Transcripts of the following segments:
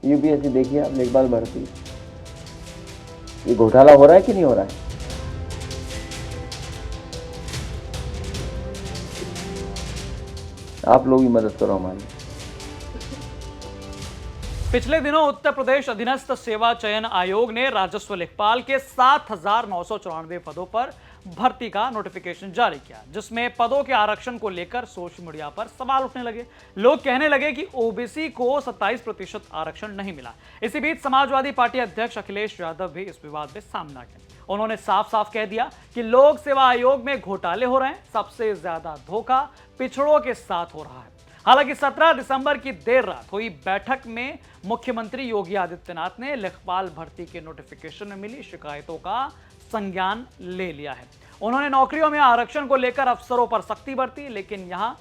UPSC देखिए आप, लेखपाल भर्ती, ये घोटाला हो रहा है कि नहीं हो रहा है? आप लोग ही मदद करो हमारी। पिछले दिनों उत्तर प्रदेश अधीनस्थ सेवा चयन आयोग ने राजस्व लेखपाल के 7,994 पदों पर भर्ती का नोटिफिकेशन जारी किया, जिसमें पदों के आरक्षण को लेकर सोशल मीडिया पर सवाल उठने लगे। लोग कहने लगे कि ओबीसी को 27% आरक्षण नहीं मिला। इसी बीच समाजवादी पार्टी अध्यक्ष अखिलेश यादव भी इस विवाद में सामने आ गए। उन्होंने साफ साफ कह दिया कि लोक सेवा आयोग में घोटाले हो रहे हैं, सबसे ज्यादा धोखा पिछड़ों के साथ हो रहा है। हालांकि 17 दिसंबर की देर रात हुई बैठक में मुख्यमंत्री योगी आदित्यनाथ ने लेखपाल भर्ती के नोटिफिकेशन में मिली शिकायतों का संज्ञान ले लिया है। उन्होंने नौकरियों में आरक्षण को लेकर अफसरों पर सख्ती बरती, लेकिन यहां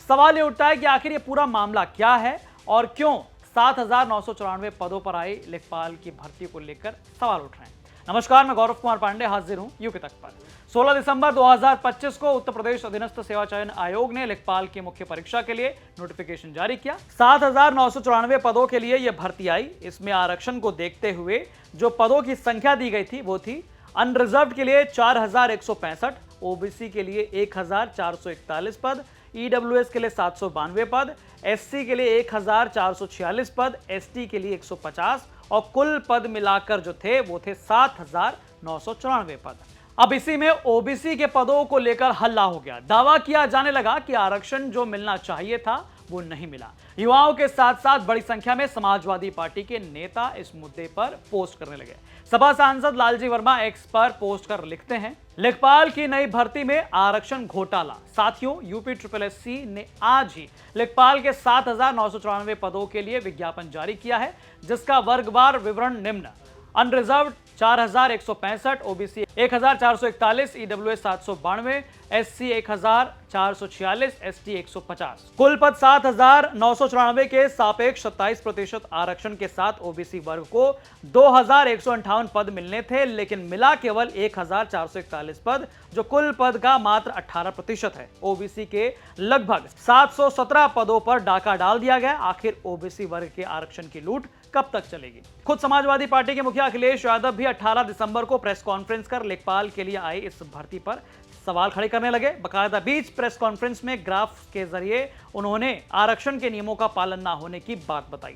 सवाल यह उठता है कि आखिर यह पूरा मामला क्या है और क्यों 7,994 पदों पर आई लेखपाल की भर्ती को लेकर सवाल उठ रहे हैं। नमस्कार, मैं गौरव कुमार पांडे हाजिर हूं यूपी तक पर। 16 दिसंबर 2025 को उत्तर प्रदेश अधीनस्थ सेवा चयन आयोग ने लेखपाल की मुख्य परीक्षा के लिए नोटिफिकेशन जारी किया। 7,994 पदों के लिए यह भर्ती आई। इसमें आरक्षण को देखते हुए जो पदों की संख्या दी गई थी वो थी अनरिजर्व्ड के लिए 4,165, ओबीसी के लिए 1,441 पद, ईडब्ल्यूएस के लिए 792 पद, एससी के लिए 1,446 पद, एसटी के लिए 150 और कुल पद मिलाकर जो थे वो थे 7,994 पद। अब इसी में ओबीसी के पदों को लेकर हल्ला हो गया। दावा किया जाने लगा कि आरक्षण जो मिलना चाहिए था वो नहीं मिला। युवाओं के साथ साथ बड़ी संख्या में समाजवादी पार्टी के नेता इस मुद्दे पर पोस्ट करने लगे। सपा सांसद लालजी वर्मा एक्स पर पोस्ट कर लिखते हैं, लेखपाल की नई भर्ती में आरक्षण घोटाला। साथियों, यूपी SSSC ने आज ही लेखपाल के 7,994 पदों के लिए विज्ञापन जारी किया है, जिसका वर्गवार विवरण निम्न: unreserved 4,165, OBC 1,441, EWS 792, SC 1,446, ST 150। कुल पद 7,994 के सापेक्ष 27% आरक्षण के साथ ओबीसी वर्ग को 2,158 पद मिलने थे, लेकिन मिला केवल 1,441 पद, जो कुल पद का मात्र 18% है। ओबीसी के लगभग 717 पदों पर डाका डाल दिया गया। आखिर ओबीसी वर्ग के आरक्षण की लूट कब तक चलेगी? खुद समाजवादी पार्टी के मुखिया अखिलेश यादव भी 18 दिसंबर को प्रेस कॉन्फ्रेंस कर लेखपाल के लिए आई इस भर्ती पर सवाल खड़े करने लगे। बकायदा बीच प्रेस कॉन्फ्रेंस में ग्राफ के जरिए उन्होंने आरक्षण के नियमों का पालन ना होने की बात बताई।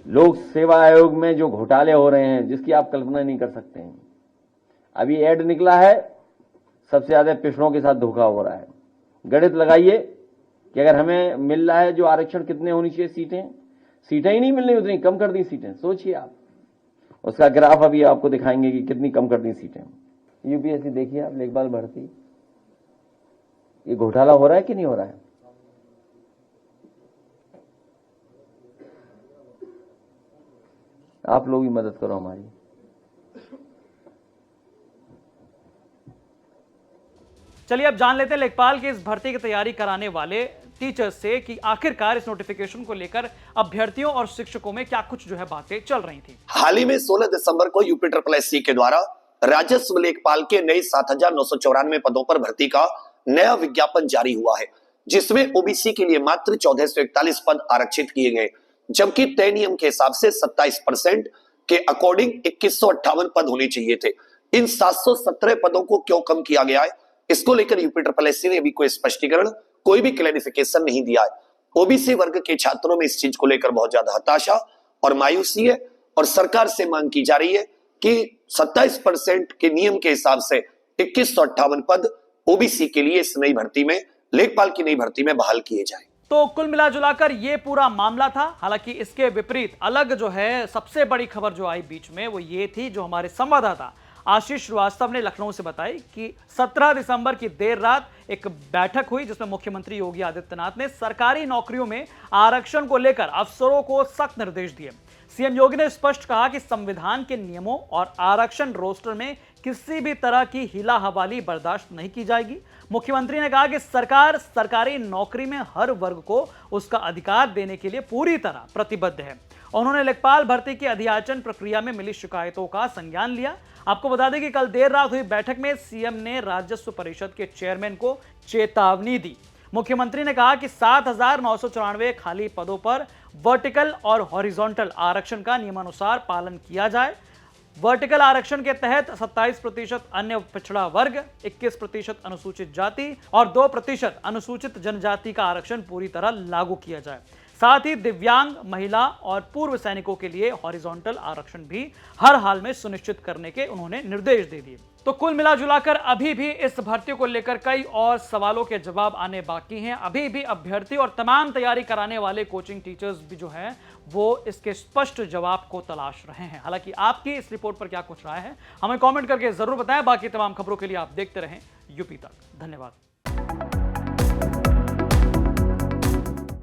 लोक सेवा आयोग में जो घोटाले हो रहे हैं, जिसकी आप कल्पना नहीं कर सकते हैं। अभी ऐड निकला है, सबसे ज्यादा पिछड़ों के साथ धोखा हो रहा है। गणित लगाइए कि अगर हमें मिल रहा है जो आरक्षण, कितने होनी चाहिए सीटें ही नहीं मिल रही, उतनी कम कर दी सीटें। सोचिए आप, उसका ग्राफ अभी आपको दिखाएंगे कि कितनी कम कर दी सीटें। यूपीएससी देखिए आप, लेखपाल भर्ती, ये घोटाला हो रहा है कि नहीं हो रहा है? आप लोग ही मदद करो हमारी। चलिए अब जान लेते हैं लेखपाल की इस भर्ती की तैयारी कराने वाले टीचर्स से कि आखिरकार इस नोटिफिकेशन को लेकर अभ्यर्थियों और शिक्षकों में क्या कुछ जो है बातें चल रही थी। हाल ही में 16 दिसंबर को यूपी SSSC के द्वारा राजस्व लेखपाल के नए 7,994 पदों पर भर्ती का नया विज्ञापन जारी हुआ है, जिसमें ओबीसी के लिए मात्र 1,441 पद आरक्षित किए गए, जबकि तय नियम के हिसाब से 27% के अकॉर्डिंग 2,158 पद होने चाहिए थे। इन 717 पदों को क्यों कम किया गया है, इसको लेकर यूपी SSSC ने अभी कोई स्पष्टीकरण, कोई भी क्लैरिफिकेशन नहीं दिया है। ओबीसी वर्ग के छात्रों में इस चीज को लेकर बहुत ज्यादा हताशा और मायूसी है और सरकार से मांग की जा रही है कि 27% के नियम के हिसाब से 2,158 पद ओबीसी के लिए इस नई भर्ती में, लेखपाल की नई भर्ती में बहाल किए जाए। तो कुल मिलाजुलाकर ये पूरा मामला था। हालांकि इसके विपरीत अलग जो है सबसे बड़ी खबर जो आई बीच में वो ये थी, जो हमारे संवाददाता आशीष श्रीवास्तव ने लखनऊ से बताई कि 17 दिसंबर की देर रात एक बैठक हुई, जिसमें मुख्यमंत्री योगी आदित्यनाथ ने सरकारी नौकरियों में आरक्षण को लेकर अफसरों को सख्त निर्देश दिए। सीएम योगी ने स्पष्ट कहा कि संविधान के नियमों और आरक्षण रोस्टर में किसी भी तरह की हिला हवाली बर्दाश्त नहीं की जाएगी। मुख्यमंत्री ने कहा कि सरकार सरकारी नौकरी में हर वर्ग को उसका अधिकार देने के लिए पूरी तरह प्रतिबद्ध है। उन्होंने लेखपाल भर्ती की अधियाचन प्रक्रिया में मिली शिकायतों का संज्ञान लिया। आपको बता दें कि कल देर रात हुई बैठक में सीएम ने राजस्व परिषद के चेयरमैन को चेतावनी दी। मुख्यमंत्री ने कहा कि 7,994 खाली पदों पर वर्टिकल और हॉरिजॉन्टल आरक्षण का नियमानुसार पालन किया जाए। वर्टिकल आरक्षण के तहत 27% अन्य पिछड़ा वर्ग, 21% अनुसूचित जाति और 2% अनुसूचित जनजाति का आरक्षण पूरी तरह लागू किया जाए। साथ ही दिव्यांग, महिला और पूर्व सैनिकों के लिए हॉरिजॉन्टल आरक्षण भी हर हाल में सुनिश्चित करने के उन्होंने निर्देश दे दिए। तो कुल मिलाजुलाकर अभी भी इस भर्ती को लेकर कई और सवालों के जवाब आने बाकी हैं। अभी भी अभ्यर्थी और तमाम तैयारी कराने वाले कोचिंग टीचर्स भी जो हैं वो इसके स्पष्ट जवाब को तलाश रहे हैं। हालांकि आपकी इस रिपोर्ट पर क्या कुछ राय है हमें कमेंट करके जरूर बताएं। बाकी तमाम खबरों के लिए आप देखते रहें यूपी तक। धन्यवाद।